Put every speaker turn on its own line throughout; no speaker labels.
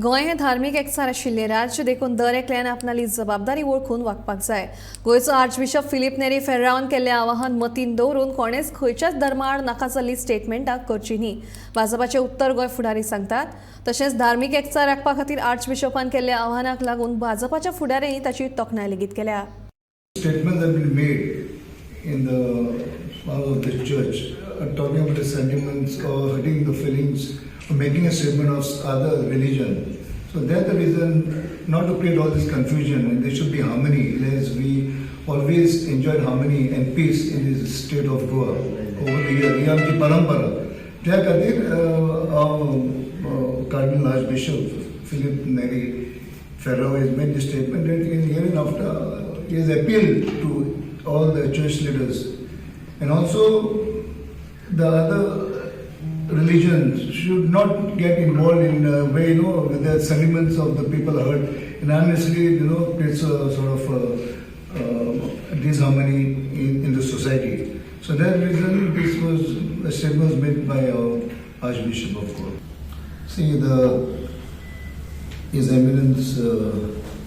गोंय हे धार्मीक एकचार आशिल्लें राज्य देखून दर एकल्यान आपणाली जबाबदारी वळखून वागपाक जाय। गोंयचो आर्चबिशप फिलीप नेरी फेर्रावन केल्लें आवाहन मतीन दवरून कोणेच खंयच्याच धर्माआड नाका जाल्ली स्टेटमेंटां करची न्ही, भाजपाचे उत्तर गोंय फुडारी सांगतात। तशेंच धार्मीक एकचार राखपा खातीर आर्चबिशपान केल्ल्या आव्हानाक लागून भाजपाच्या फुडाऱ्यांनी ताची तोखणाय लेगीत केल्या।
Statements have been made in the of the church talking about the sentiments or hurting the feelings or making a statement of other religion. So that's the reason not to create all this confusion, and there should be harmony, as we always enjoyed harmony and peace in this state of Goa over the years. We have the parampara. त्या खातीर Cardinal Archbishop Philip Neri Ferraro has made the statement that in hereinafter he has appealed to all the church leaders and also the other religions should not get involved in where with the sentiments of the people hurt and unnecessarily creates a sort of disharmony in the society. So that reason this was a statement was made by our Archbishop of Goa. See, His Eminence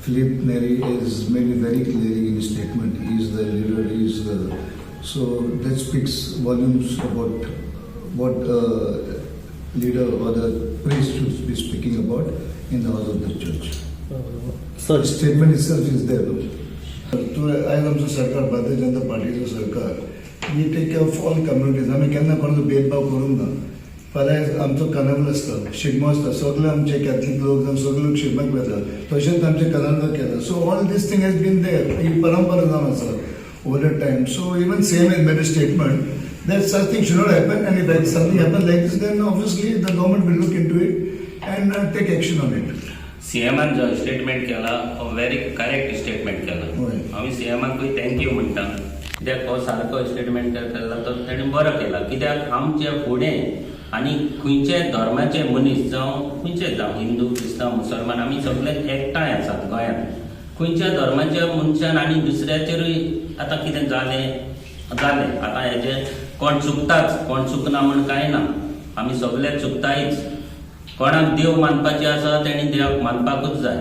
Philip Neri has made it very clearly in his statement. He is the leader. So that speaks volumes about what leader or the priest should be speaking about in the house of the church.
So
the statement itself is there. I am the Sarkar, Bharatiya Janata Party Sarkar. We take care of all communities. आम्ही केन्ना कोणाचो भेदभाव करूंक ना. फाल्यां आमचो carnival आसता, शिगमो आसता, सगळे आमचे कॅथलीक लोक जावन सगळे लोक शिगम्याक वता, तशेंच आमचे कार्नावल केला. So all these thing has been there, ही परंपरा जावन आसा over the time. So even same as made a statement that such thing should not happen, and if something happens like this, then obviously the government will look into it and take action on it.
सीएमान जो statement केला very correct statement केला. आम्ही सीएमाकूय thank you म्हणटा, कित्याक हो सारको statement केला तो ताणें बरो केला. कित्याक आमचे फुडें आनी खंयचे धर्माचे मनीस जावं खंयचे जावं हिंदू क्रिस्तांव मुसलमान आमी सगळे एकठांय आसात गोंयांत. खंयच्या धर्माच्या मनशान आनी दुसऱ्याचेरूय आतां कितें जालें आतां हेजे कोण चुकताच, कोण चुकना म्हण कांय ना. आमी सगळे चुकतायच. कोणाक देव मानपाचे आसा तेणी देवाक मानपाकूच जाय.